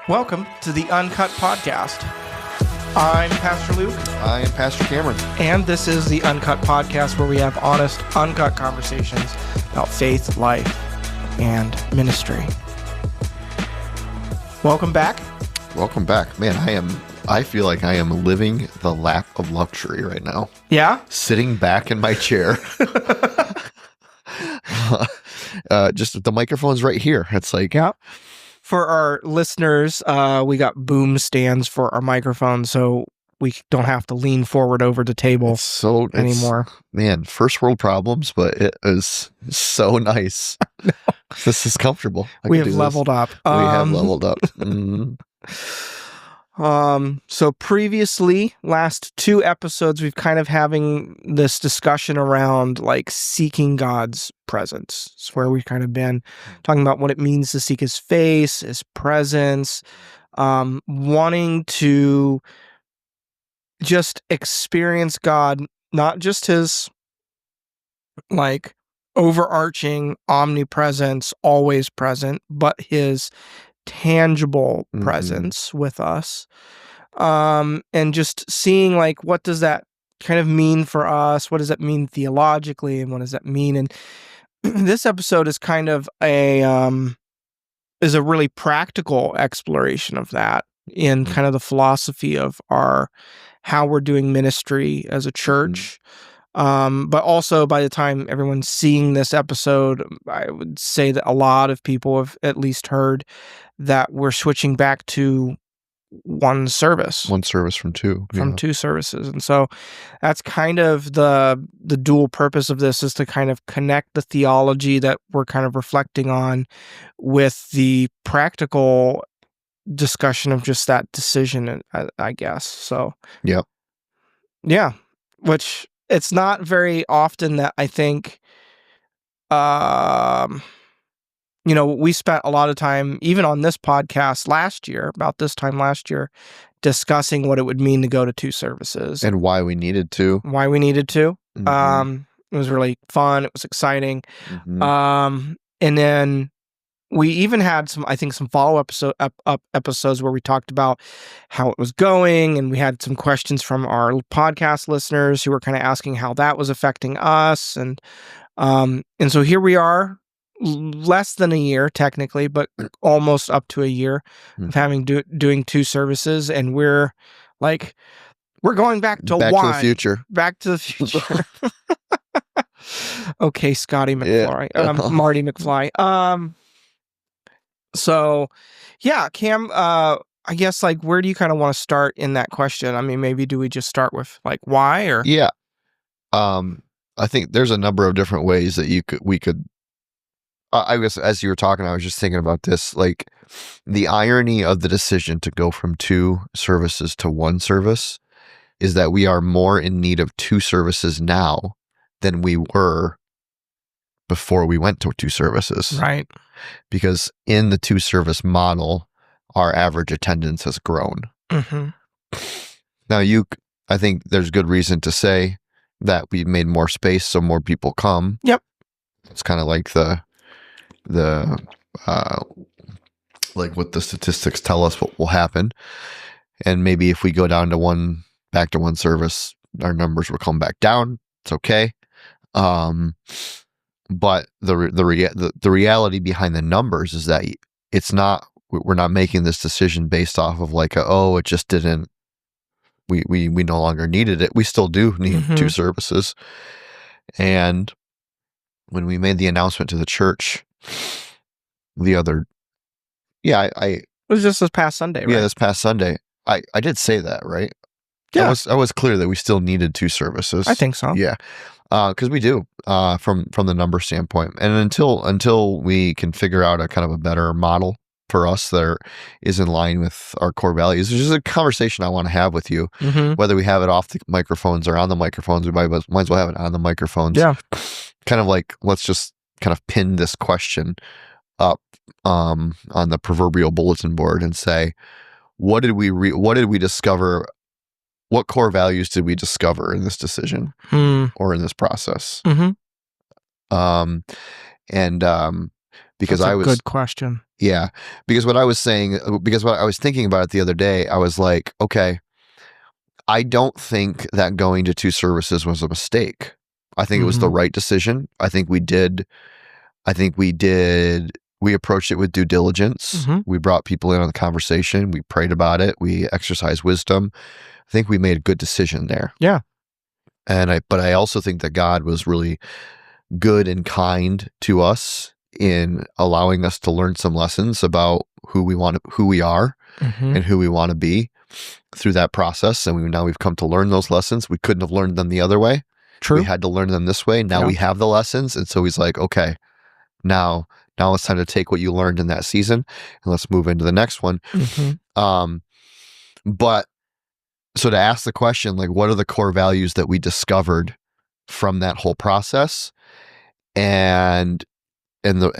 Welcome to the Uncut Podcast. I'm Pastor Luke. I am Pastor Cameron. And this is the Uncut Podcast, where we have honest, uncut conversations about faith, life, and ministry. Welcome back. Welcome back. Man, I feel like I am living the lap of luxury right now. Yeah? Sitting back in my chair. Just the microphone's right here. It's like... Yeah. For our listeners, we got boom stands for our microphones, so we don't have to lean forward over the table anymore. Man, first world problems, but it is so nice. No. This is comfortable. We have leveled up. We have leveled up. So previously, last two episodes, we've kind of having this discussion around like seeking God's presence. It's where we've kind of been talking about what it means to seek his face, his presence, wanting to just experience God, not just his like overarching omnipresence, always present, but his tangible presence with us, and just seeing like what does that kind of mean for us, what does that mean theologically, and what does that mean. And this episode is kind of a really practical exploration of that in kind of the philosophy of how we're doing ministry as a church. But also, by the time everyone's seeing this episode, I would say that a lot of people have at least heard that we're switching back to one service. One service from two. From two services. And so that's kind of the dual purpose of this, is to kind of connect the theology that we're kind of reflecting on with the practical discussion of just that decision, I guess. So, yeah, which... It's not very often that I think, we spent a lot of time, even on this podcast about this time last year, discussing what it would mean to go to two services. And why we needed to. Mm-hmm. It was really fun. It was exciting. Mm-hmm. And then we even had some follow-up episodes where we talked about how it was going, and we had some questions from our podcast listeners who were kind of asking how that was affecting us. And so here we are, less than a year technically, but almost up to a year of having doing two services, and we're going back to the future. Back to the future. Okay, Scotty McFly, Marty McFly. So, yeah, Cam, I guess, where do you kind of want to start in that question? I mean, maybe do we just start with, why, or? Yeah. I think there's a number of different ways that we could, I guess, as you were talking, I was just thinking about this, the irony of the decision to go from two services to one service is that we are more in need of two services now than we were before we went to two services. Right. Because in the two service model, our average attendance has grown. Mm-hmm. Now, I think there's good reason to say that we made more space so more people come. Yep. It's kind of like what the statistics tell us what will happen. And maybe if we go back to one service, our numbers will come back down. It's okay. But the reality behind the numbers is that we're not making this decision based off of it just didn't, we no longer needed it. We still do need two services. And when we made the announcement to the church it was just this past Sunday, right? Yeah, this past Sunday. I did say that, right? Yeah. I was clear that we still needed two services. I think so. Yeah. Because we do, from the number standpoint, and until we can figure out a kind of a better model for us that is in line with our core values, which is a conversation I want to have with you. Mm-hmm. Whether we have it off the microphones or on the microphones, we might as well have it on the microphones. Yeah, kind of let's just kind of pin this question up on the proverbial bulletin board and say, what did we discover? What core values did we discover in this decision or in this process? Mm-hmm. because That's I a was good question. yeah, because what I was thinking about it the other day, I was like, okay, I don't think that going to 2 services was a mistake. I think it was the right decision. I think we approached it with due diligence. We brought people in on the conversation. We prayed about it. We exercised wisdom. I think we made a good decision there. Yeah. But I also think that God was really good and kind to us in allowing us to learn some lessons about who we are and who we want to be through that process. And now we've come to learn those lessons. We couldn't have learned them the other way. True. We had to learn them this way. Now we have the lessons. And so he's like, okay, now it's time to take what you learned in that season and let's move into the next one. But so to ask the question, like, what are the core values that we discovered from that whole process? And so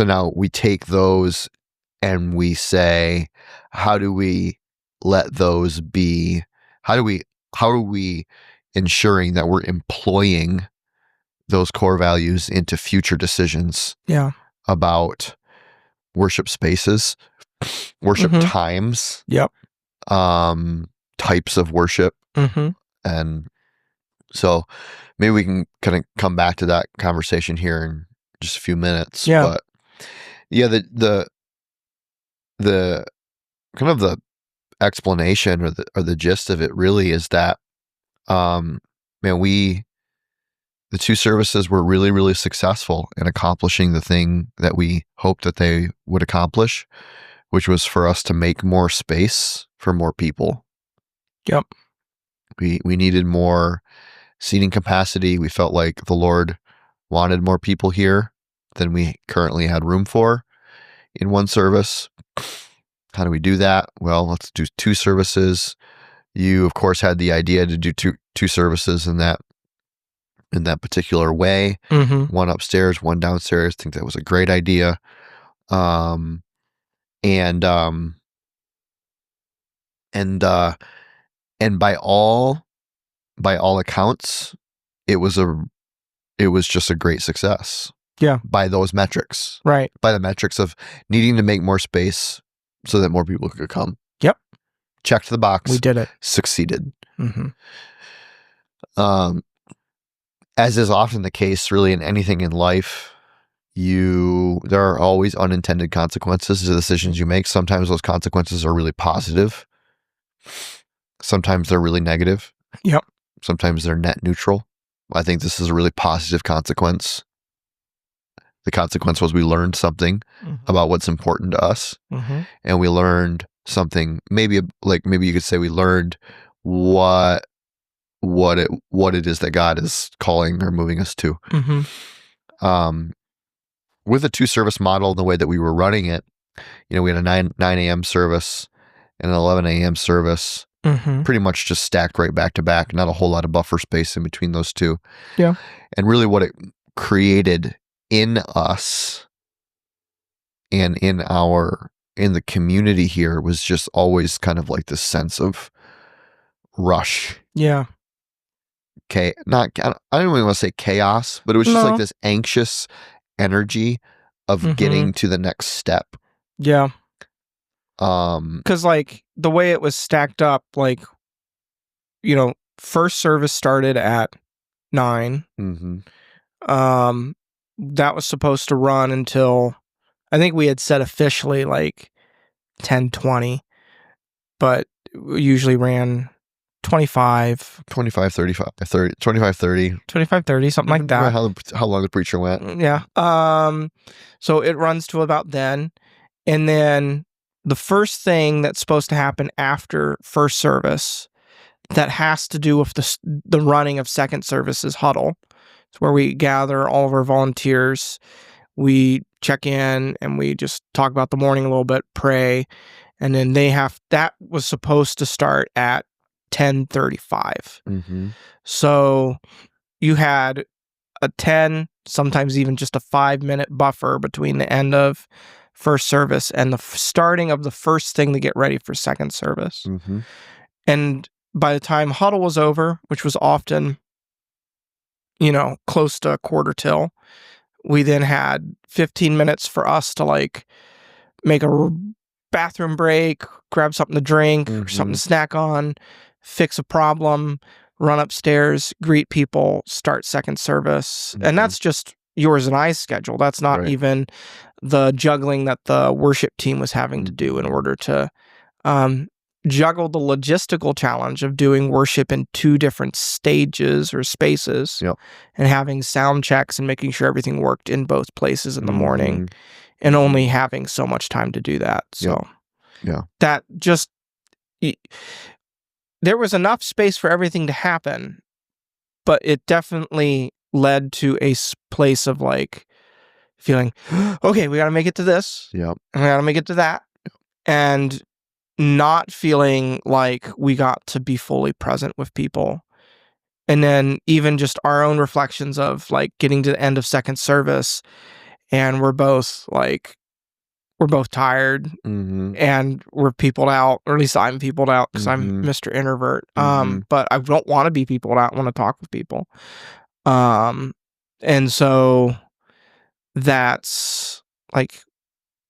now we take those and we say, how do we let those be? How are we ensuring that we're employing those core values into future decisions about worship spaces, worship times, types of worship. And so maybe we can kind of come back to that conversation here in just a few minutes. But yeah, the kind of the explanation or the gist of it really is that, the 2 services were really, really successful in accomplishing the thing that we hoped that they would accomplish, which was for us to make more space for more people. Yep. We needed more seating capacity. We felt like the Lord wanted more people here than we currently had room for in one service. How do we do that? Well, let's do 2 services. You, of course, had the idea to do two services in that particular way. One upstairs, one downstairs. I think that was a great idea. And by all accounts, it was just a great success. Yeah. By those metrics. Right. By the metrics of needing to make more space so that more people could come. Yep. Checked the box. We did it. Succeeded. As is often the case, really, in anything in life, there are always unintended consequences to the decisions you make. Sometimes those consequences are really positive. Sometimes they're really negative. Yep. Sometimes they're net neutral. I think this is a really positive consequence. The consequence was we learned something about what's important to us. And we learned something, maybe you could say we learned what it is that God is calling or moving us to. With a 2 service model, the way that we were running it, we had a 9 a.m. service and an 11 a.m. service, pretty much just stacked right back to back. Not a whole lot of buffer space in between those two. Yeah. And really, what it created in us and in the community here was just always kind of like this sense of rush. Yeah. I don't even want to say chaos, but it was just like this anxious energy of getting to the next step. Yeah. Because like the way it was stacked up, like, first service started at 9. That was supposed to run until, I think we had said officially like 10:20, but we usually ran 25, 35, 30, 25, 30. 25, 30, something like that. How long the preacher went. Yeah. So it runs to about then. And then the first thing that's supposed to happen after first service that has to do with the running of second service is huddle. It's where we gather all of our volunteers. We check in and we just talk about the morning a little bit, pray. And then that was supposed to start at 10:35. So you had a 10, sometimes even just a 5-minute buffer between the end of first service and the starting of the first thing to get ready for second service. And by the time huddle was over, which was often, close to a quarter till, We then had 15 minutes for us to like make a bathroom break, grab something to drink, or something to snack on, fix a problem, run upstairs, greet people, start second service. And that's just yours and I's schedule. That's not Right. even the juggling that the worship team was having to do in order to juggle the logistical challenge of doing worship in 2 different stages or spaces, Yep. and having sound checks and making sure everything worked in both places in the morning, Mhm. and only having so much time to do that. So Yeah. that just there was enough space for everything to happen, but it definitely led to a place of like feeling, okay, we got to make it to this, Yep. and we got to make it to that, and not feeling like we got to be fully present with people. And then even just our own reflections of like getting to the end of second service, and we're both tired, Mhm. and we're peopled out, or at least I'm peopled out because I'm Mhm. Mr. Introvert. Mhm. But I don't want to be peopled out. I want to talk with people. And so that's like,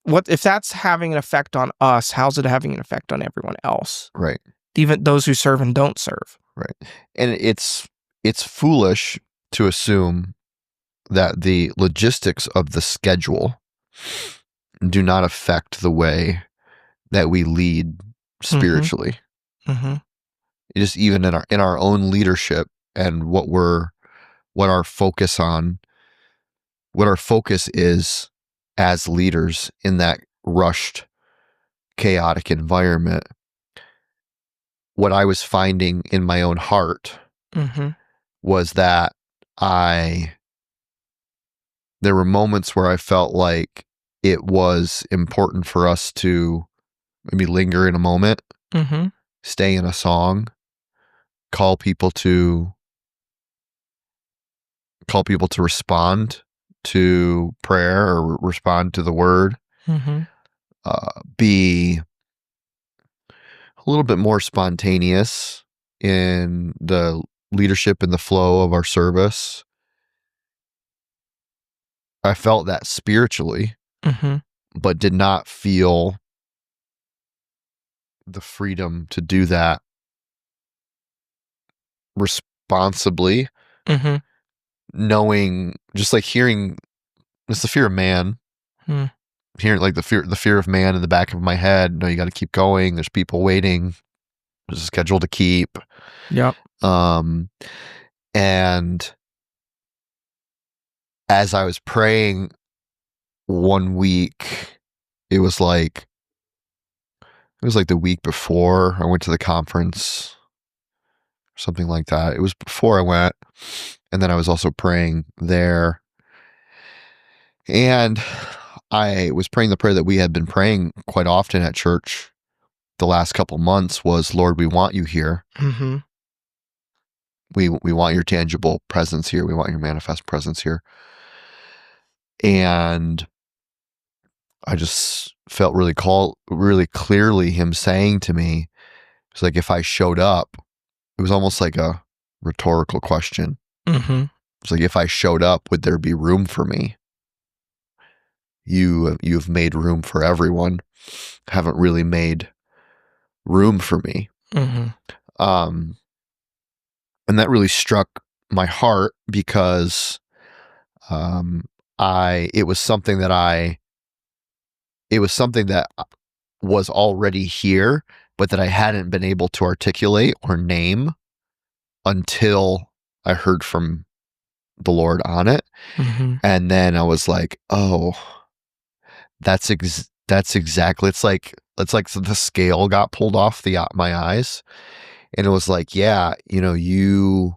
what if that's having an effect on us? How's it having an effect on everyone else? Right. Even those who serve and don't serve. Right. And it's foolish to assume that the logistics of the schedule do not affect the way that we lead spiritually. Mm-hmm. It is even in our own leadership and what our focus is as leaders in that rushed, chaotic environment. What I was finding in my own heart Mm-hmm. was that there were moments where I felt like it was important for us to maybe linger in a moment, Mm-hmm. stay in a song, call people to respond to prayer or respond to the word, Mm-hmm. be a little bit more spontaneous in the leadership and the flow of our service. I felt that spiritually, Mm-hmm. but did not feel the freedom to do that responsibly, Mm-hmm. knowing, just like hearing, it's the fear of man. Mm. Hearing like the fear of man in the back of my head. No, you got to keep going. There's people waiting. There's a schedule to keep. Yep. And as I was praying one week, it was like the week before I went to the conference, something like that. It was before I went, and then I was also praying there. And I was praying the prayer that we had been praying quite often at church the last couple months was, Lord, we want you here. Mm-hmm. We want your tangible presence here. We want your manifest presence here. And I just felt really clearly him saying to me, it's like, if I showed up, it was almost like a rhetorical question. Mm-hmm. It's like, if I showed up, would there be room for me? You've made room for everyone. Haven't really made room for me. Mm-hmm. And that really struck my heart because it was something that was already here, but that I hadn't been able to articulate or name until I heard from the Lord on it. Mm-hmm. And then I was like, oh, that's exactly, it's like the scale got pulled off my eyes. And it was like, yeah, you're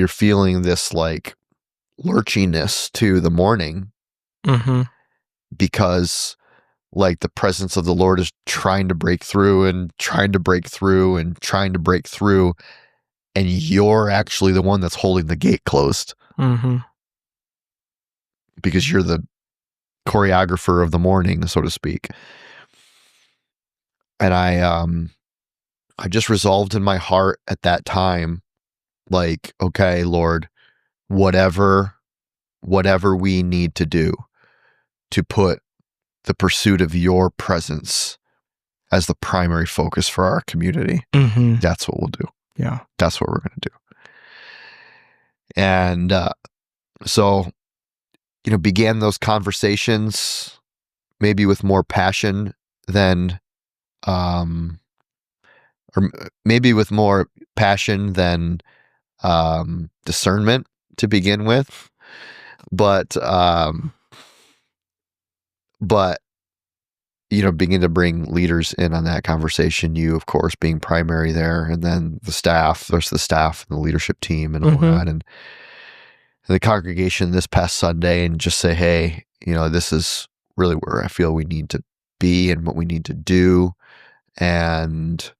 feeling this like lurchiness to the morning, Mm-hmm. because like the presence of the Lord is trying to break through and trying to break through and trying to break through. And you're actually the one that's holding the gate closed, Mm-hmm. because you're the choreographer of the morning, so to speak. And I just resolved in my heart at that time, like, okay, Lord, whatever whatever we need to do to put the pursuit of your presence as the primary focus for our community. Mm-hmm. That's what we'll do. Yeah. That's what we're going to do. And so, began those conversations maybe with more passion than, or maybe with more passion than discernment to begin with. But begin to bring leaders in on that conversation. You, of course, being primary there, and then the staff, there's the staff and the leadership team and all that, and the congregation this past Sunday, and just say, hey, this is really where I feel we need to be and what we need to do, and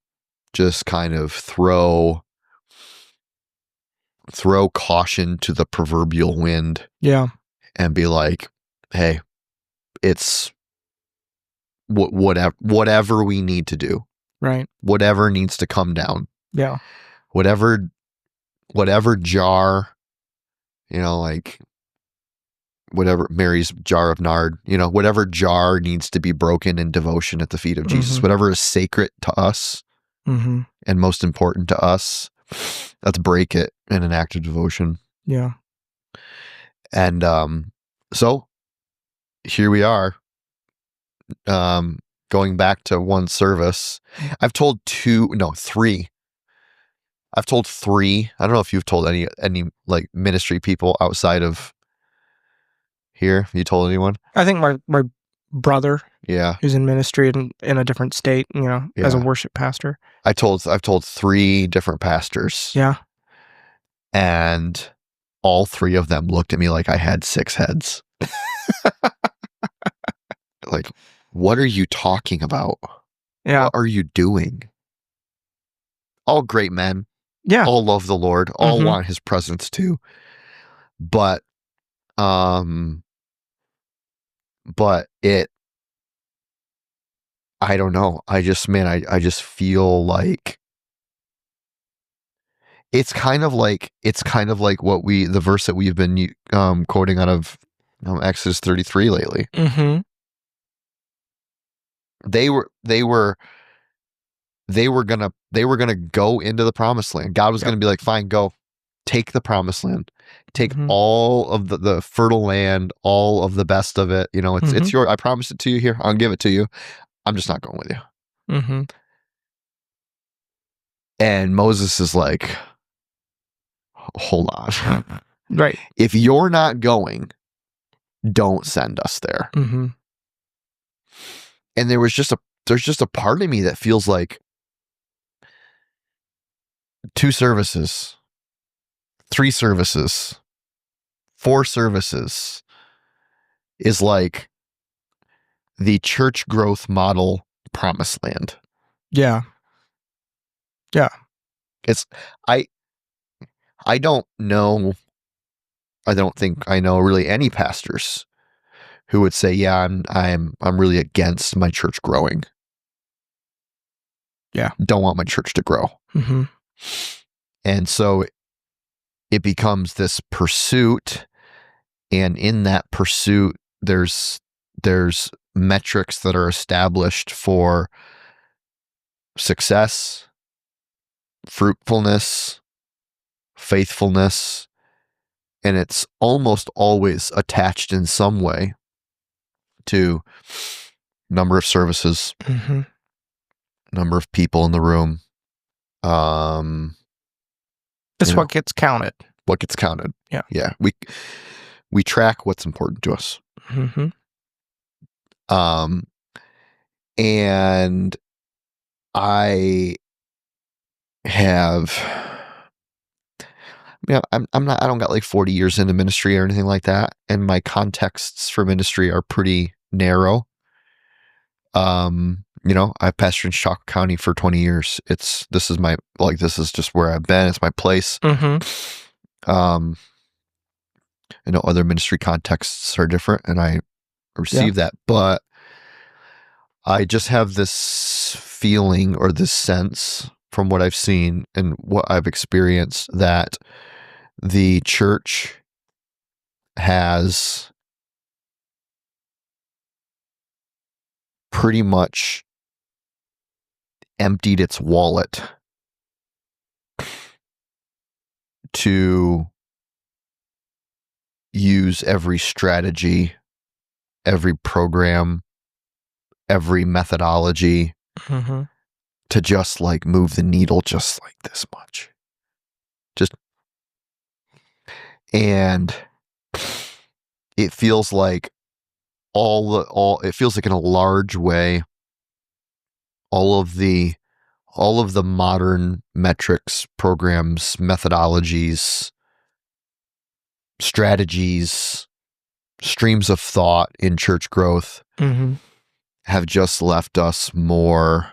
just kind of throw caution to the proverbial wind. Yeah. And be like, hey, it's whatever we need to do. Right. Whatever needs to come down. Yeah. Whatever jar, like whatever Mary's jar of nard, whatever jar needs to be broken in devotion at the feet of Jesus, whatever is sacred to us and most important to us, let's break it in an act of devotion. Yeah. And so here we are, going back to one service. I've told three. I've told three. I don't know if you've told any like ministry people outside of here. Have you told anyone? I think my brother, yeah, who's in ministry in a different state, as a worship pastor. I've told three different pastors. Yeah. And all three of them looked at me like I had 6 heads. Like, what are you talking about? Yeah. What are you doing? All great men. Yeah. All love the Lord. All want his presence too. But it, I don't know. I just feel like it's kind of like the verse that we've been quoting out of Exodus 33 lately. Mm-hmm. They were gonna go into the promised land. God was gonna be like, fine, go take the promised land, take all of the fertile land, all of the best of it. It's your, I promised it to you here. I'll give it to you. I'm just not going with you. And Moses is like, hold on. Right. If you're not going, don't send us there. And there's just a part of me that feels like 2 services, 3 services, 4 services is like the church growth model promised land. Yeah. Yeah. It's, I don't think I know really any pastors who would say, yeah, I'm really against my church growing. Yeah. Don't want my church to grow. And so it becomes this pursuit, and in that pursuit there's metrics that are established for success, fruitfulness, faithfulness, and it's almost always attached in some way to number of services, number of people in the room. That's what gets counted. What gets counted. Yeah. Yeah. We track what's important to us. And I don't got like 40 years into ministry or anything like that. And my contexts for ministry are pretty narrow. I've pastored in Chautauqua County for 20 years. This is just where I've been. It's my place. I know other ministry contexts are different, and I receive that, but I just have this feeling or this sense from what I've seen and what I've experienced that the church has pretty much emptied its wallet to use every strategy, every program, every methodology to just like move the needle just like this much. And it feels like it feels like in a large way, all of the modern metrics, programs, methodologies, strategies, streams of thought in church growth have just left us more,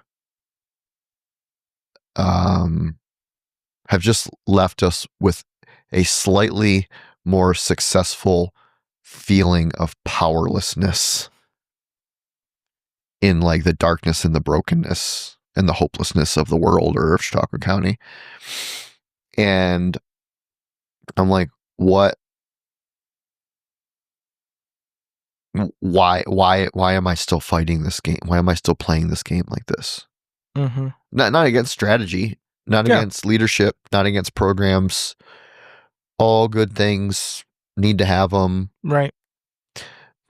have just left us with a slightly more successful feeling of powerlessness in like the darkness and the brokenness and the hopelessness of the world or of Chautauqua County. And I'm like, what? Why am I still fighting this game? Why am I still playing this game like this? Not against strategy, not against leadership, not against programs. All good things, need to have them. Right.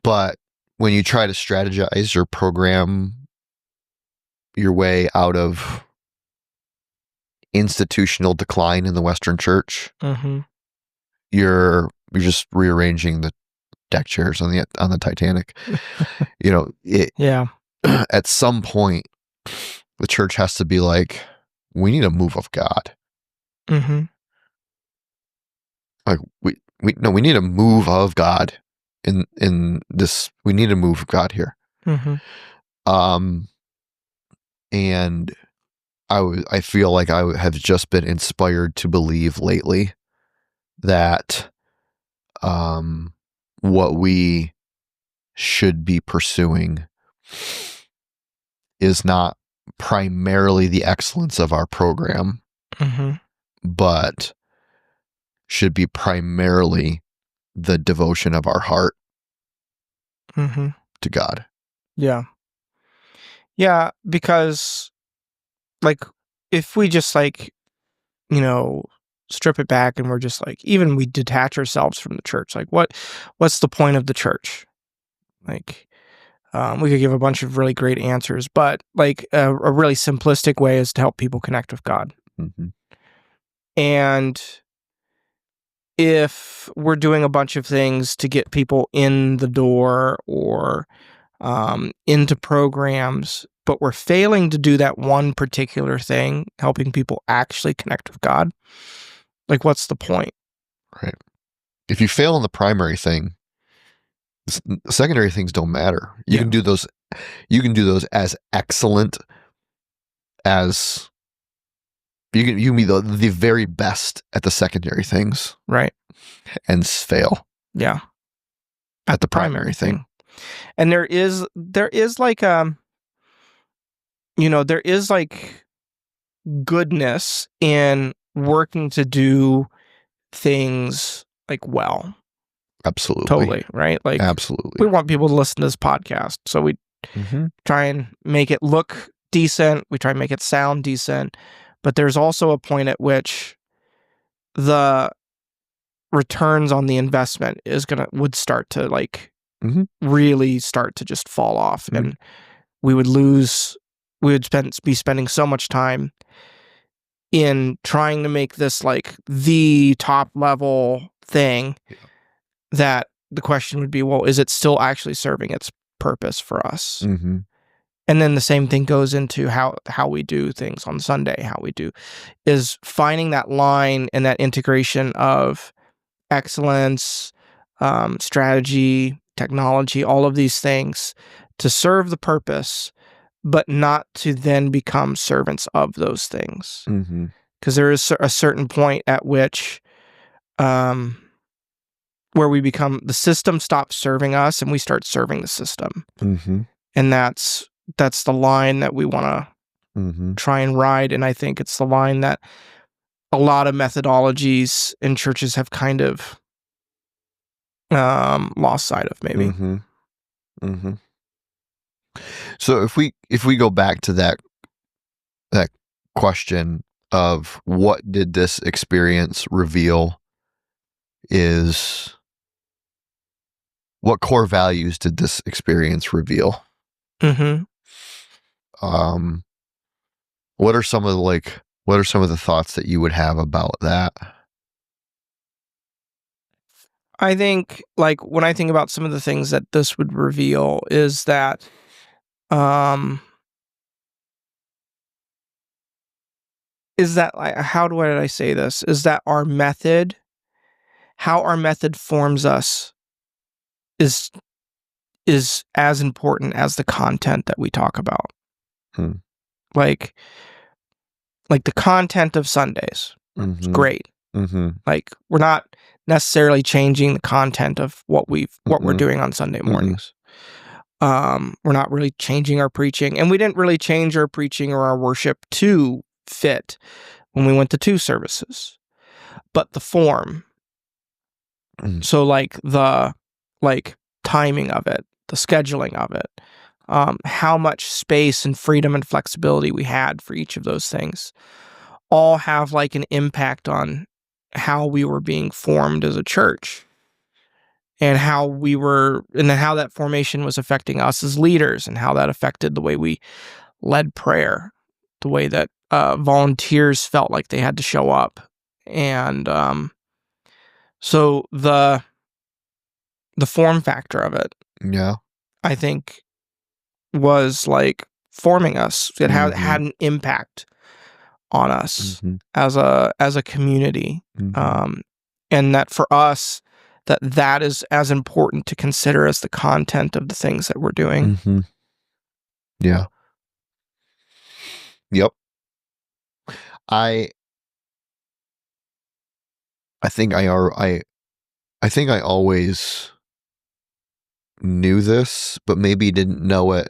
But when you try to strategize or program your way out of institutional decline in the Western church, you're just rearranging the deck chairs on the Titanic. At some point, the church has to be like, we need a move of God. Like we need a move of God in this. We need a move of God here. And I feel like I have just been inspired to believe lately that what we should be pursuing is not primarily the excellence of our program, but should be primarily the devotion of our heart to God. Yeah. Yeah, because like if we just like, strip it back and we're just like, even we detach ourselves from the church, like what's the point of the church? Like, we could give a bunch of really great answers, but like a really simplistic way is to help people connect with God. And if we're doing a bunch of things to get people in the door or into programs, but we're failing to do that one particular thing, helping people actually connect with God, like what's the point? Right. If you fail in the primary thing, the secondary things don't matter. You can do those as excellent as you can be the very best at the secondary things. Right. And fail. Yeah. At the primary thing. And there is like there is like goodness in working to do things like well. Absolutely. Totally, right? Like absolutely. We want people to listen to this podcast. So we try and make it look decent. We try and make it sound decent. But there's also a point at which the returns on the investment would start to like really start to just fall off, and we would be spending so much time in trying to make this like the top level thing that the question would be, well, is it still actually serving its purpose for us? And then the same thing goes into how we do things on Sunday. How we do is finding that line and that integration of excellence, strategy, technology, all of these things to serve the purpose, but not to then become servants of those things. Because there is a certain point at which where we become, the system stops serving us and we start serving the system. And that's the line that we want to try and ride. And I think it's the line that a lot of methodologies in churches have kind of lost sight of, maybe. Mm-hmm. Mm-hmm. So if we go back to that question of what did this experience reveal, is what core values did this experience reveal? Mm-hmm. What are some of the thoughts that you would have about that? I think, like, when I think about some of the things that this would reveal is that, like, how did I say this? Is that how our method forms us is as important as the content that we talk about. Hmm. Like the content of Sundays. It's Mm-hmm. great. Mm-hmm. Like, we're not necessarily changing the content of what we're Mm-mm. doing on Sunday mornings. We're not really changing our preaching, and we didn't really change our preaching or our worship to fit when we went to 2 services. But the form, Mm. so like the timing of it, the scheduling of it, how much space and freedom and flexibility we had for each of those things, all have like an impact on how we were being formed as a church, and how that formation was affecting us as leaders, and how that affected the way we led prayer, the way that volunteers felt like they had to show up. And so the form factor of it, Yeah. I think, was like forming us. It had an impact on us as a community. And that for us, that is as important to consider as the content of the things that we're doing. Yeah. Yep. I think I always knew this, but maybe didn't know it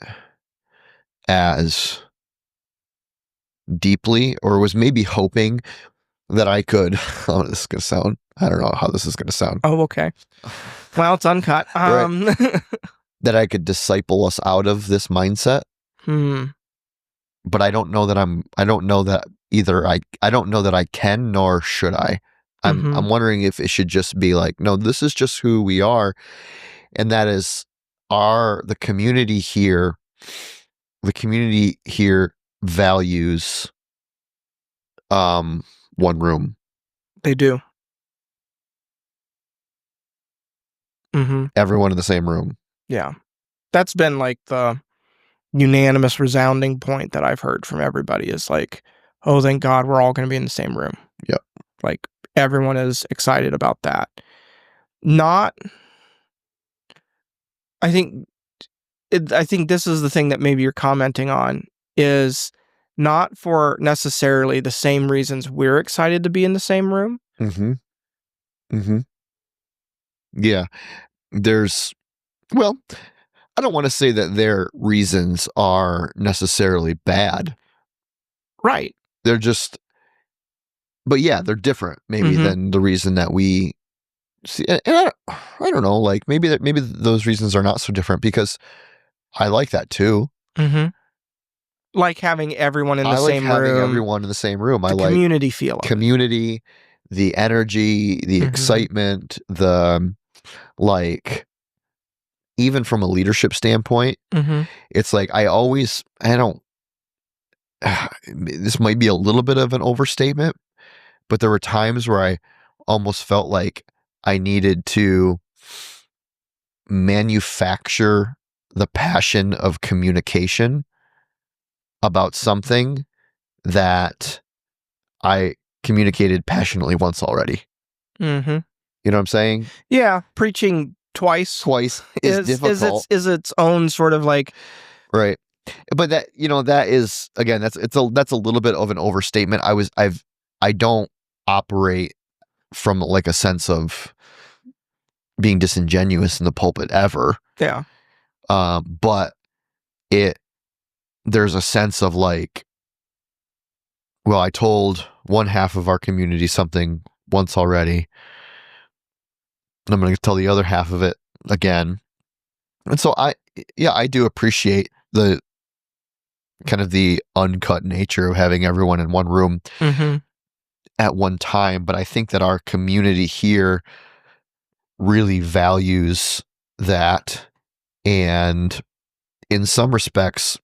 as deeply, or was maybe hoping that I could. Oh, this is gonna sound. I don't know how this is gonna sound. Oh, okay. Well, it's uncut. Right. That I could disciple us out of this mindset. But I don't know that I don't know that either. I don't know that I can, nor should I. I'm wondering if it should just be like, no, this is just who we are, and that is the community here. The community here values one room. They do. Everyone in the same room. Yeah. That's been like the unanimous resounding point that I've heard from everybody, is like, oh, thank God we're all going to be in the same room. Yep. Like, everyone is excited about that. I think this is the thing that maybe you're commenting on, is not for necessarily the same reasons we're excited to be in the same room. Yeah. Well, I don't want to say that their reasons are necessarily bad. Right. They're just, but yeah, they're different maybe than the reason that we see. And I don't know, like maybe those reasons are not so different, because I like that too. Like having everyone in the same room. Having everyone in the same room. I like community feel of community, the energy, the excitement, the like. Even from a leadership standpoint, it's like this might be a little bit of an overstatement, but there were times where I almost felt like I needed to manufacture the passion of communication about something that I communicated passionately once already. You know what I'm saying? Yeah, preaching twice is difficult. Is its own sort of like, right. But that, that is, again, that's a little bit of an overstatement. I don't operate from like a sense of being disingenuous in the pulpit ever. Yeah. But there's a sense of like, well, I told one half of our community something once already. And I'm going to tell the other half of it again. And so I do appreciate the kind of the uncut nature of having everyone in one room at one time. But I think that our community here really values that. And in some respects,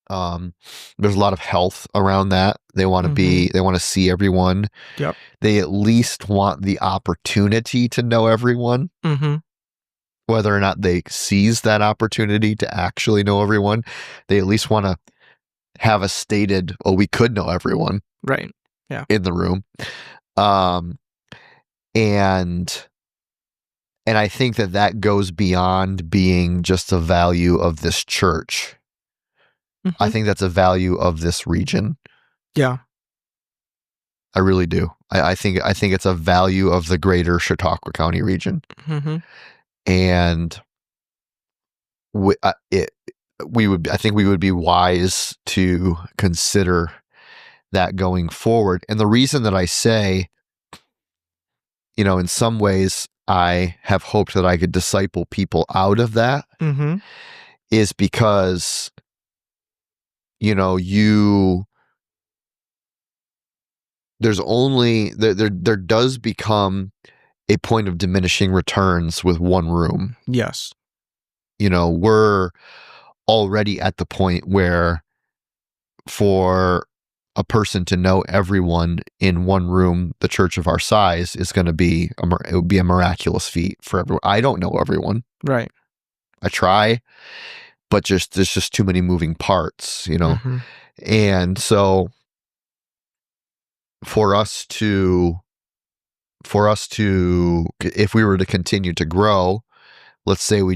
there's a lot of health around that. They want to they want to see everyone. Yep. They at least want the opportunity to know everyone. Whether or not they seize that opportunity to actually know everyone, they at least want to have a stated, oh, we could know everyone. Right. Yeah. In the room. And I think that goes beyond being just a value of this church. I think that's a value of this region. Yeah. I really do. I think it's a value of the greater Chautauqua County region. And I think we would be wise to consider that going forward. And the reason that I say, in some ways I have hoped that I could disciple people out of that is because, there does become a point of diminishing returns with one room. Yes. We're already at the point where for a person to know everyone in one room, the church of our size is going to be, it would be a miraculous feat for everyone. I don't know everyone. Right. I try, but there's just too many moving parts, And so for us to, if we were to continue to grow, let's say we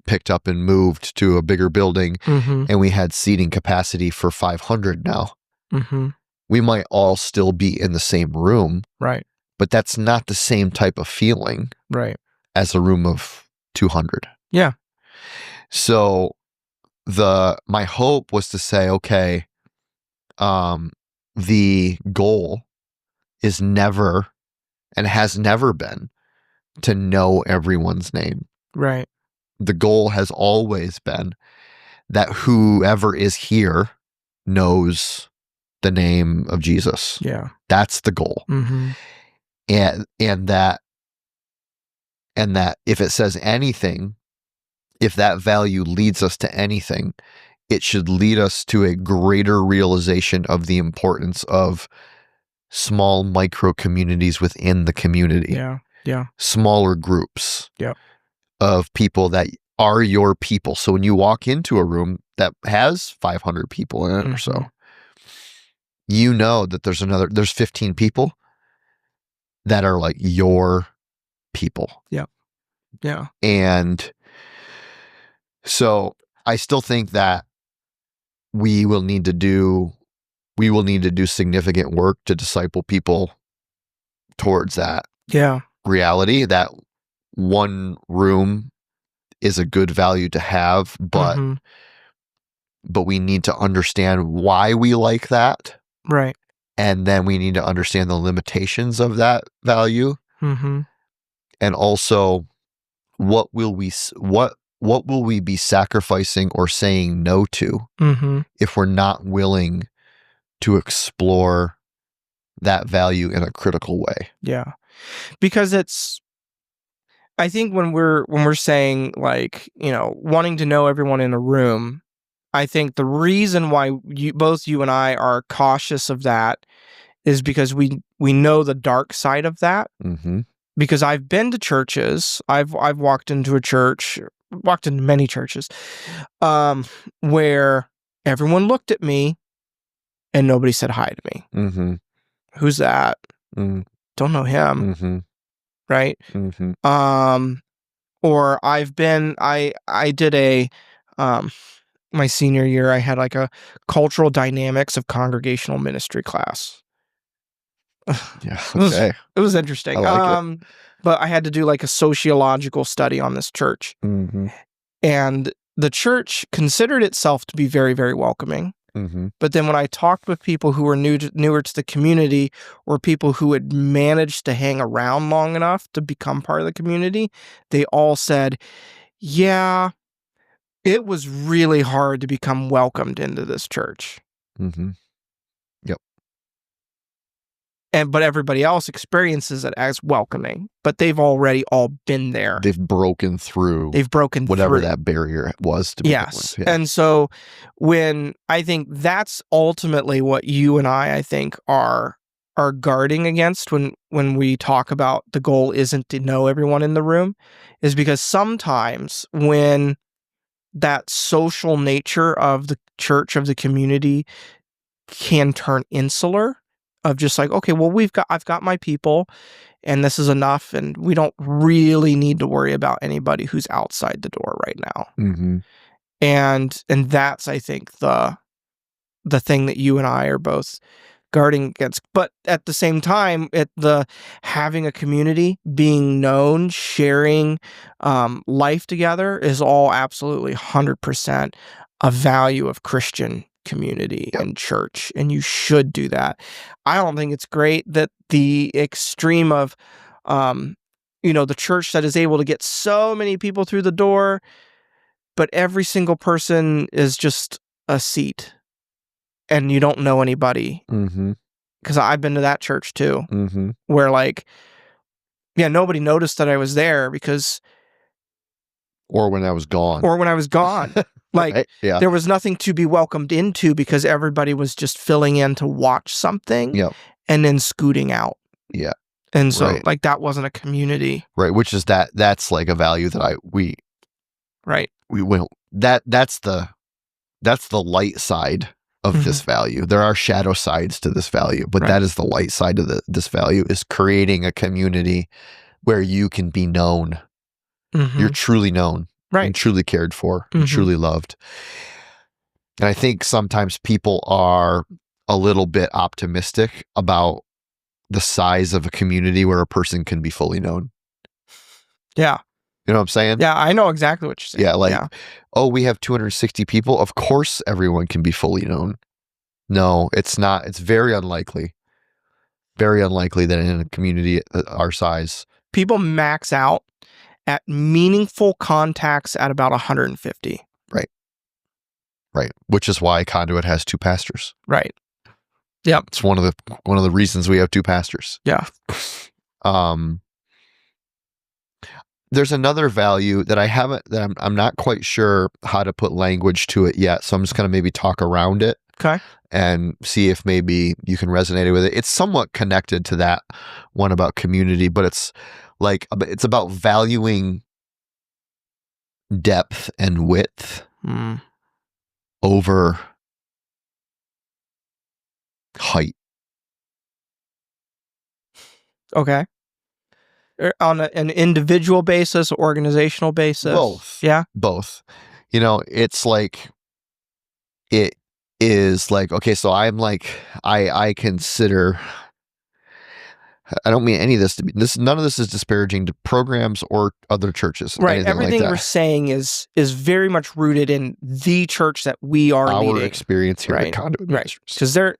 picked up and moved to a bigger building and we had seating capacity for 500 now. We might all still be in the same room. Right. But that's not the same type of feeling. Right. As a room of 200. Yeah. So my hope was to say, okay, the goal is never and has never been to know everyone's name. Right. The goal has always been that whoever is here knows the name of Jesus. Yeah. That's the goal. And that if it says anything, if that value leads us to anything, it should lead us to a greater realization of the importance of small micro communities within the community. Yeah. Yeah. Smaller groups. Yeah. Of people that are your people. So when you walk into a room that has 500 people in it or so, that there's 15 people that are like your people. Yeah. Yeah. And so I still think that we will need to do significant work to disciple people towards that reality, that one room is a good value to have, but we need to understand why we like that. Right. And then we need to understand the limitations of that value. And also what will we be sacrificing or saying no to if we're not willing to explore that value in a critical way? Yeah. Because I think when we're saying like, wanting to know everyone in a room, I think the reason why both you and I are cautious of that is because we know the dark side of that. Because I've been to churches, I've walked into many churches, where everyone looked at me and nobody said hi to me. Who's that? Don't know him. Right. Or I did my senior year, I had like a cultural dynamics of congregational ministry class. Yeah. Okay. It was interesting. I like it. But I had to do like a sociological study on this church. And the church considered itself to be very, very welcoming. Mm-hmm. But then when I talked with people who were newer to the community, or people who had managed to hang around long enough to become part of the community, they all said, yeah, it was really hard to become welcomed into this church. Mm-hmm. But everybody else experiences it as welcoming, but they've already all been there. They've broken through. They've broken whatever through that barrier was to begin Yes. with. Yeah. And so when I think that's ultimately what you and I think are guarding against when we talk about the goal isn't to know everyone in the room, is because sometimes when that social nature of the church, of the community, can turn insular, of just like, okay, well, I've got my people and this is enough, and we don't really need to worry about anybody who's outside the door right now. Mm-hmm. And that's, I think, the thing that you and I are both guarding against. But at the same time, having a community, being known, sharing life together is all absolutely 100% a value of Christian community and church, and you should do that. I don't think it's great that the extreme of the church that is able to get so many people through the door, but every single person is just a seat and you don't know anybody. Mm-hmm. Because I've been to that church too, Mm-hmm. where nobody noticed that I was there Or when I was gone. Like, right? There was nothing to be welcomed into because everybody was just filling in to watch something and then scooting out. Yeah. And so that wasn't a community. Right. Which is that's like a value that we will, that's the light side of this value. There are shadow sides to this value, but that is the light side of this value, is creating a community where you can be known. Mm-hmm. You're truly known. Right. And truly cared for, and truly loved. And I think sometimes people are a little bit optimistic about the size of a community where a person can be fully known. Yeah. You know what I'm saying? Yeah, I know exactly what you're saying. Yeah, oh, we have 260 people. Of course everyone can be fully known. No, it's not. It's very unlikely. Very unlikely that in a community our size, people max out at meaningful contacts at about 150. Right. Which is why Conduit has 2 pastors. Right. Yeah. It's one of the reasons we have 2 pastors. Yeah. There's another value that I'm not quite sure how to put language to it yet. So I'm just going to maybe talk around it. Okay. And see if maybe you can resonate with it. It's somewhat connected to that one about community, but it's about valuing depth and width over height. Okay. On an individual basis, organizational basis? Both. Yeah? Both. It's like, it is like, okay, so I'm like, I consider, I don't mean any of this to be, none of this is disparaging to programs or other churches. Right. Everything we're saying is very much rooted in the church that we are leading. Our experience here at Conduit Ministries. Because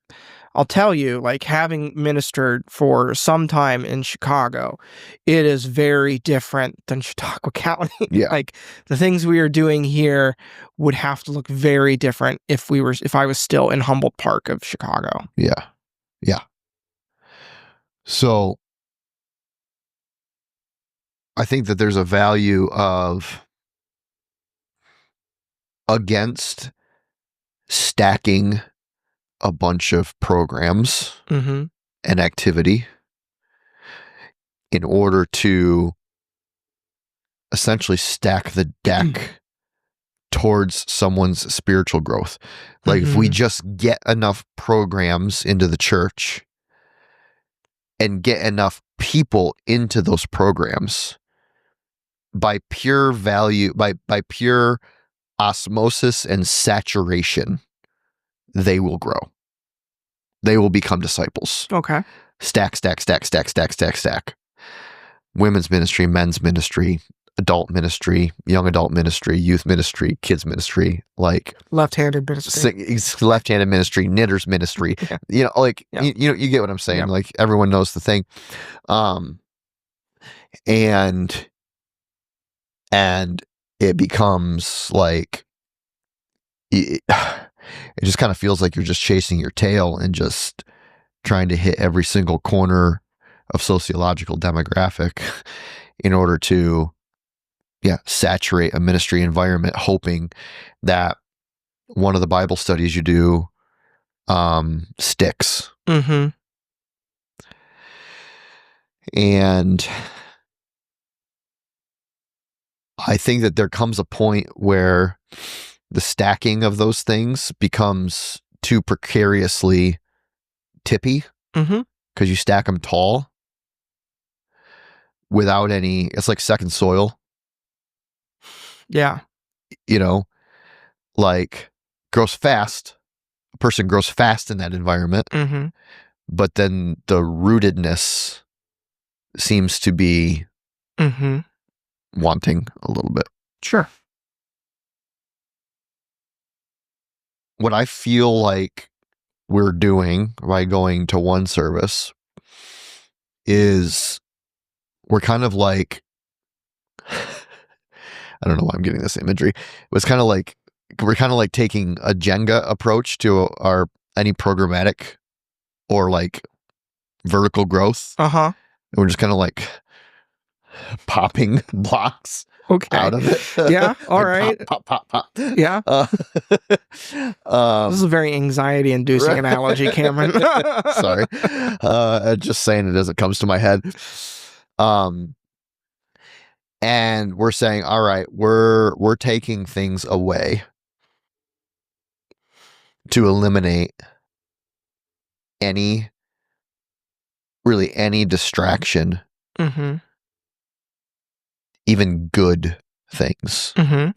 I'll tell you, having ministered for some time in Chicago, it is very different than Chautauqua County. Yeah. The things we are doing here would have to look very different if I was still in Humboldt Park of Chicago. Yeah. Yeah. So I think that there's a value against stacking a bunch of programs and activity in order to essentially stack the deck towards someone's spiritual growth. If we just get enough programs into the church and get enough people into those programs, by pure value, by pure osmosis and saturation, they will grow. They will become disciples. Okay. Stack. Women's ministry, men's ministry, adult ministry, young adult ministry, youth ministry, kids ministry, like left-handed ministry, left-handed ministry, knitters ministry. Yeah. Like Yeah. you get what I'm saying. Yeah. Like everyone knows the thing, and it becomes like it just kind of feels like you're just chasing your tail and just trying to hit every single corner of sociological demographic in order to saturate a ministry environment, hoping that one of the Bible studies you do sticks. Mm-hmm. And I think that there comes a point where the stacking of those things becomes too precariously tippy, because you stack them tall without any, it's like second soil. Yeah. Like grows fast. A person grows fast in that environment, but then the rootedness seems to be wanting a little bit. Sure. What I feel like we're doing by going to one service is we're kind of like, I don't know why I'm getting this imagery. We're kind of like taking a Jenga approach to any programmatic or like vertical growth. Uh-huh. And we're just kind of like popping blocks out of it. Yeah. All right. Pop. Yeah. This is a very anxiety-inducing analogy, Cameron. Sorry. Just saying it as it comes to my head. And we're saying, all right, we're taking things away to eliminate any distraction, even good things,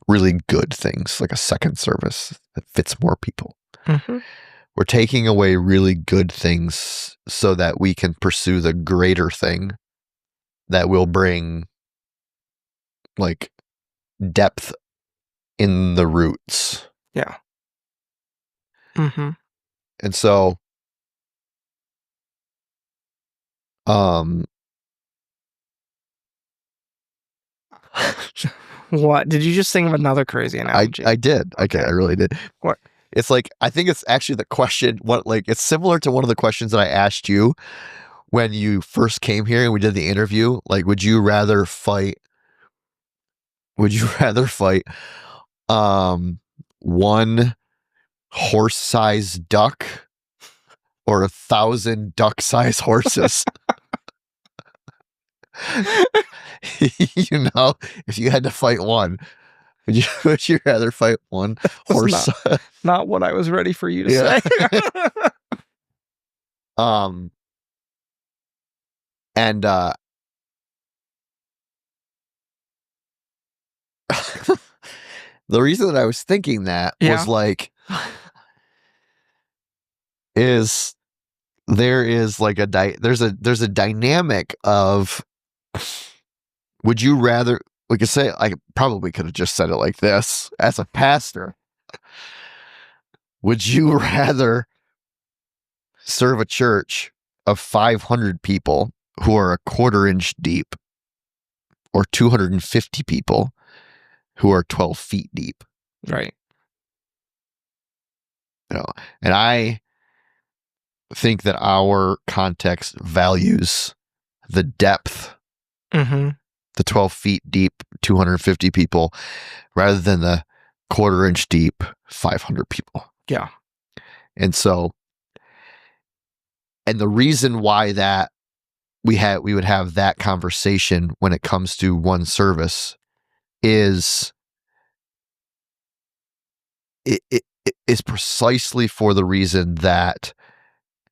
really good things, like a second service that fits more people. We're taking away really good things so that we can pursue the greater thing that will bring like depth in the roots. Yeah. And so what did you just think of another crazy analogy? I did. Okay, I really did. What? It's like, I think it's actually the question, it's similar to one of the questions that I asked you when you first came here and we did the interview. Like, would you rather fight one horse-sized duck or 1,000 duck-sized horses? If you had to fight one, would you rather fight one horse? Not what I was ready for you to say. And the reason that I was thinking that was like, is there is like there's a dynamic of, would you rather, we could say, I probably could have just said it like this as a pastor. Would you rather serve a church of 500 people who are a quarter-inch deep, or 250 people who are 12 feet deep? Right. And I think that our context values the depth, the 12 feet deep, 250 people, rather than the quarter-inch deep, 500 people. Yeah. And so, and the reason why that we would have that conversation when it comes to one service is it is precisely for the reason that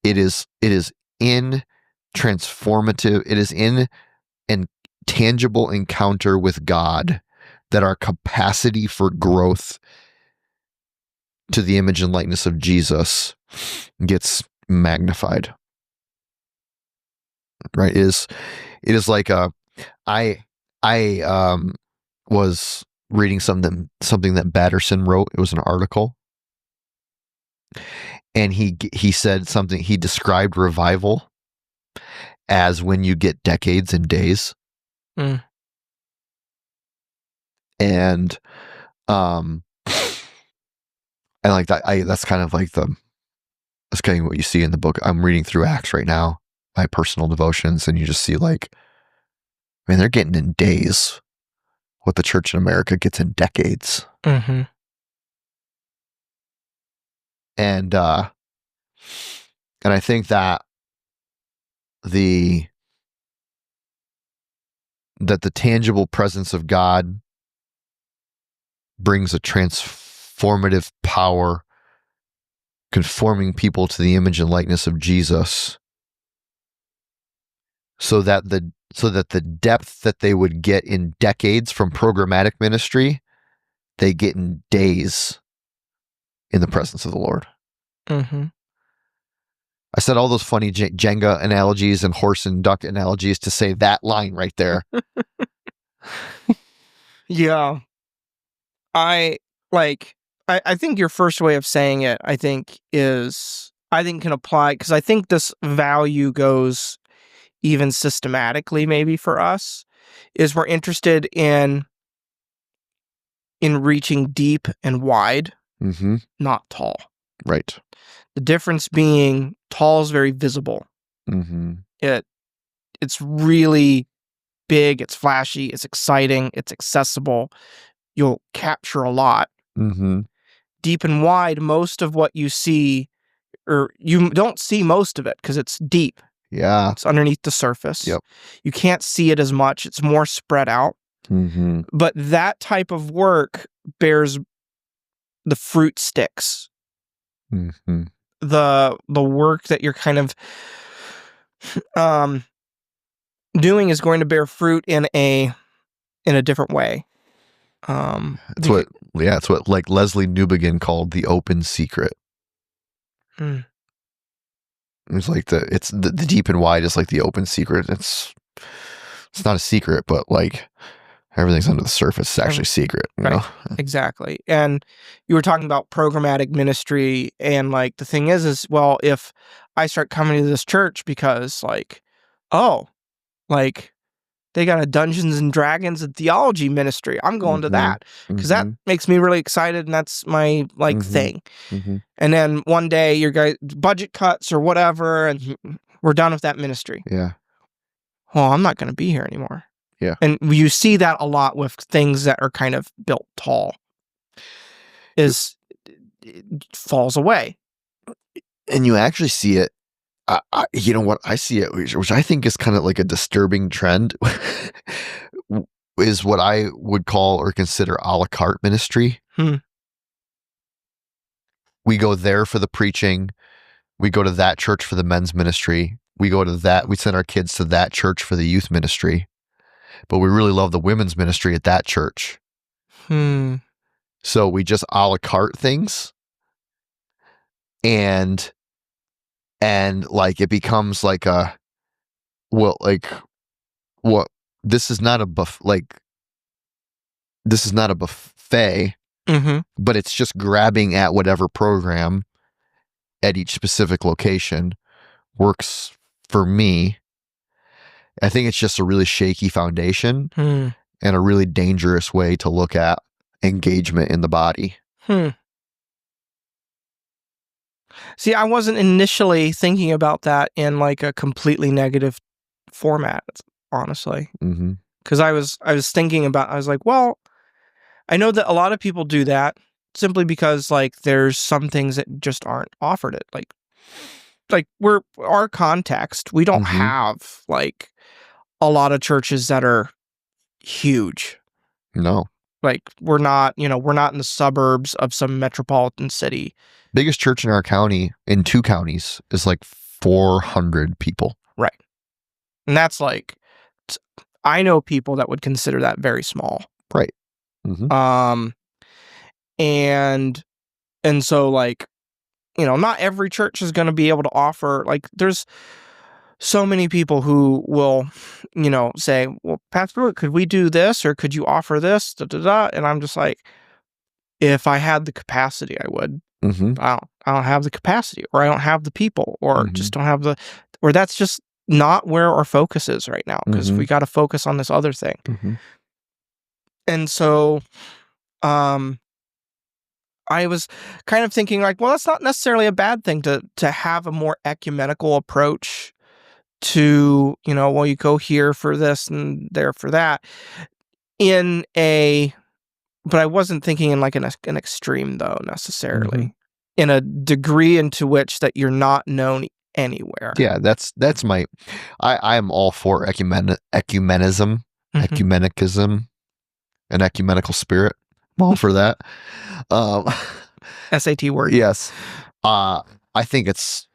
it is in transformative, it is in an tangible encounter with God that our capacity for growth to the image and likeness of Jesus gets magnified. Right? It is like I was reading something that Batterson wrote. It was an article, and he said something. He described revival as when you get decades and days. Mm. And like that, that's kind of like that's kind of what you see in the book. I'm reading through Acts right now, my personal devotions, and you just see like, I mean, they're getting in days what the church in America gets in decades. Mm-hmm. And I think that the tangible presence of God brings a transformative power, conforming people to the image and likeness of Jesus, so that the depth that they would get in decades from programmatic ministry, they get in days in the presence of the Lord. Mm-hmm. I said all those funny Jenga analogies and horse and duck analogies to say that line right there. Yeah. I think your first way of saying it, I think can apply, because I think this value goes even systematically maybe for us, is we're interested in reaching deep and wide, Mm-hmm. not tall. Right. The difference being tall is very visible. Mm-hmm. It's really big, it's flashy, it's exciting, it's accessible. You'll capture a lot. Mm-hmm. Deep and wide, most of what you see, or you don't see most of it because it's deep. Yeah. It's underneath the surface. Yep. You can't see it as much. It's more spread out. Mm-hmm. But that type of work bears the fruit sticks. Mm-hmm. The work that you're kind of doing is going to bear fruit in a different way. It's what like Leslie Newbegin called the open secret. It's like the deep and wide is like the open secret. It's not a secret, but like everything's under the surface. It's actually secret. You know? Exactly. And you were talking about programmatic ministry, and like the thing is well, if I start coming to this church because like, oh, like they got a Dungeons and Dragons and theology ministry, I'm going to that because that makes me really excited, and that's my thing. Mm-hmm. And then one day your guys budget cuts or whatever, and we're done with that ministry. Yeah. Well, I'm not going to be here anymore. Yeah. And you see that a lot with things that are kind of built tall. It falls away. And you actually see it. You know what? I see it, which I think is kind of like a disturbing trend, is what I would call or consider a la carte ministry. We go there for the preaching. We go to that church for the men's ministry. We go to that. We send our kids to that church for the youth ministry. But we really love the women's ministry at that church. So we just a la carte things. And like it becomes like this is not a buffet, but it's just grabbing at whatever program at each specific location works for me. I think it's just a really shaky foundation and a really dangerous way to look at engagement in the body. See, I wasn't initially thinking about that in like a completely negative format, honestly. Because I was thinking about, I was like, well, I know that a lot of people do that simply because like there's some things that just aren't offered it. Like we're our context, we don't have like a lot of churches that are huge. No. Like we're not in the suburbs of some metropolitan city. Biggest church in our county, in 2 counties, is like 400 people. Right. And that's like, I know people that would consider that very small. Right. And so like, not every church is going to be able to offer, like there's so many people who will, say, well, Pastor Brewer, could we do this, or could you offer this? Da, da, da. And I'm just like, if I had the capacity, I would. Mm-hmm. I don't have the capacity, or I don't have the people, or Mhm. just don't have or that's just not where our focus is right now, because Mhm. we got to focus on this other thing. Mm-hmm. And so, I was kind of thinking like, well, that's not necessarily a bad thing to have a more ecumenical approach to, well, you go here for this and there for that but I wasn't thinking in like an extreme though, necessarily. In a degree into which that you're not known anywhere. Yeah, that's I am all for ecumenism, Mhm. ecumenicism, an ecumenical spirit. I'm all for that. SAT word. Yes. I think it's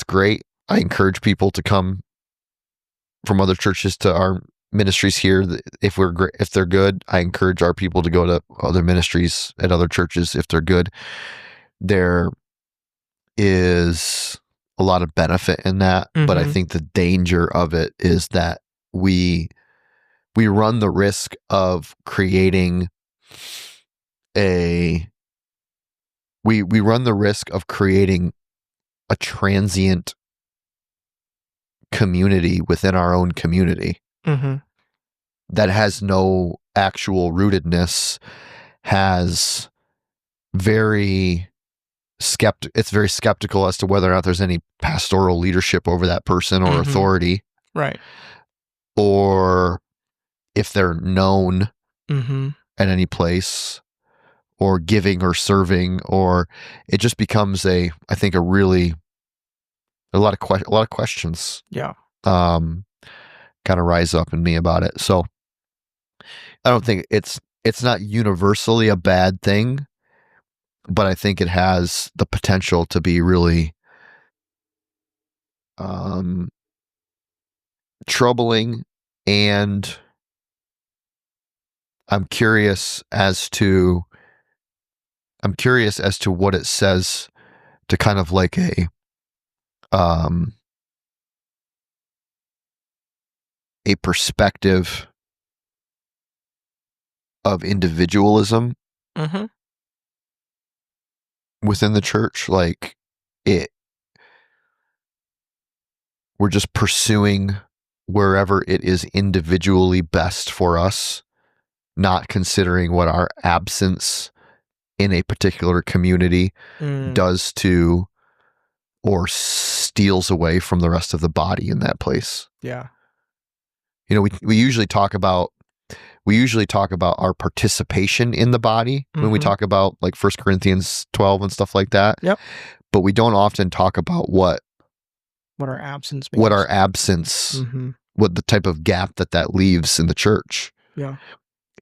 great. I encourage people to come from other churches to our ministries here. If they're good, I encourage our people to go to other ministries at other churches if they're good. There is a lot of benefit in that, but I Mhm. think the danger of it is that we run the risk of creating a transient community within our own community Mhm. that has no actual rootedness, has it's very skeptical as to whether or not there's any pastoral leadership over that person or Mhm. authority, Right. or if they're known Mhm. at any place, or giving or serving, or it just becomes I think a lot of questions Yeah. kind of rise up in me about it. So I don't think it's not universally a bad thing, but I think it has the potential to be really troubling, and I'm curious as to what it says to kind of like a perspective of individualism Mhm. within the church. Like we're just pursuing wherever it is individually best for us, not considering what our absence in a particular community Mm. does to or steals away from the rest of the body in that place. Yeah. We usually talk about our participation in the body when we Mhm. talk about like 1 Corinthians 12 and stuff like that. Yep. But we don't often talk about what our absence means. Mhm. what the type of gap that leaves in the church. Yeah.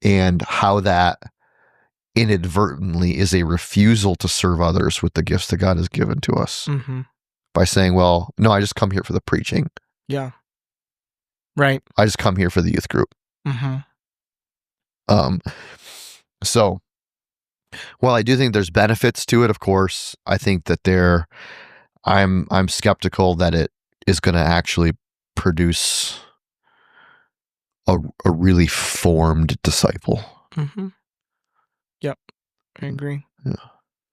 And how that inadvertently is a refusal to serve others with the gifts that God has given to us, Mhm. by saying, well, no, I just come here for the preaching. Yeah. Right. I just come here for the youth group. Mhm. So while I do think there's benefits to it, of course, I think that I'm skeptical that it is going to actually produce a really formed disciple. Mhm. Yep. I agree. Yeah.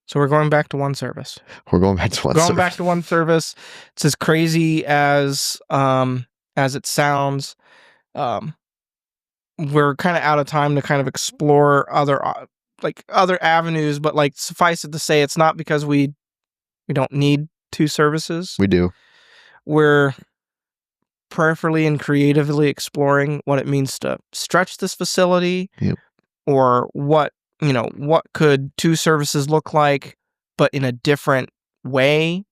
So we're going back to one service. We're going back to one service. Back to one service. It's as crazy as it sounds. We're kind of out of time to kind of explore other avenues, but like suffice it to say, it's not because we don't need two services. We do. We're prayerfully and creatively exploring what it means to stretch this facility. Yep. Or what could two services look like, but in a different way.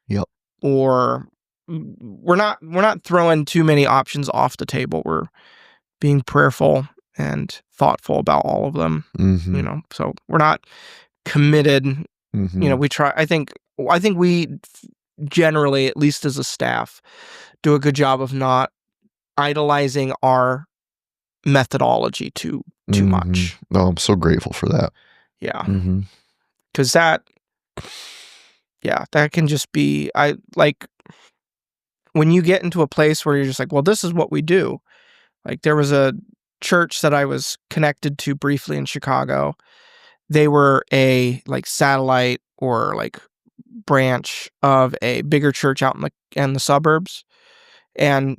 Yep. Or we're not throwing too many options off the table. We're being prayerful and thoughtful about all of them. Mm-hmm. So we're not committed. Mm-hmm. We try. I think we generally, at least as a staff, do a good job of not idolizing our methodology too much. Oh, I'm so grateful for that. Yeah. Mm-hmm. Because that can just be, when you get into a place where you're just like, well, this is what we do. Like there was a church that I was connected to briefly in Chicago. They were a like satellite or like branch of a bigger church out in the suburbs. And,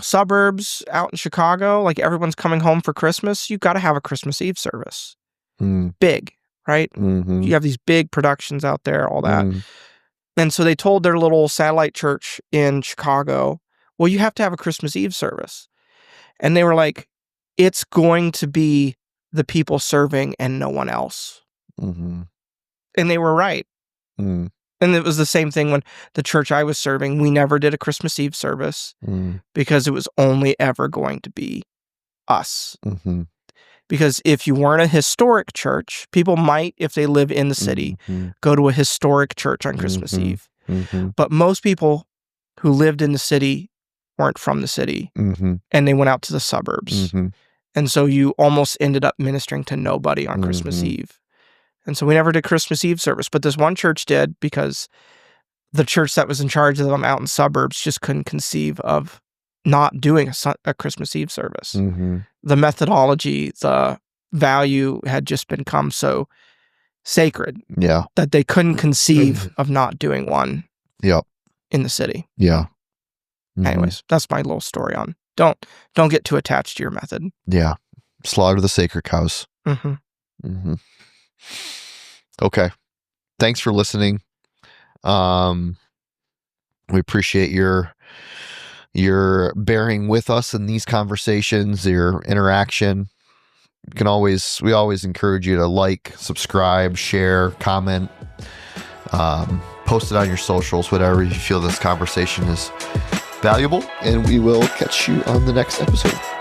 suburbs out in Chicago, like everyone's coming home for Christmas, you got to have a Christmas Eve service. Big, right? Mm-hmm. You have these big productions out there, all that. Mm. And so they told their little satellite church in Chicago, well, you have to have a Christmas Eve service. And they were like, it's going to be the people serving and no one else. Mm-hmm. And they were right. Mm. And it was the same thing when the church I was serving, we never did a Christmas Eve service because it was only ever going to be us. Mm-hmm. Because if you weren't a historic church, people might, if they live in the city, go to a historic church on Christmas Eve. Mm-hmm. But most people who lived in the city weren't from the city, and they went out to the suburbs. And so you almost ended up ministering to nobody on Christmas Eve. And so we never did Christmas Eve service, but this one church did because the church that was in charge of them out in suburbs just couldn't conceive of not doing a Christmas Eve service. The methodology, the value had just become so sacred that they couldn't conceive of not doing one in the city. Anyways, that's my little story on don't get too attached to your method. Slaughter the sacred cows. Okay. Thanks for listening. We appreciate your bearing with us in these conversations, your interaction. We always encourage you to like, subscribe, share, comment, post it on your socials, whatever you feel this conversation is valuable, and we will catch you on the next episode.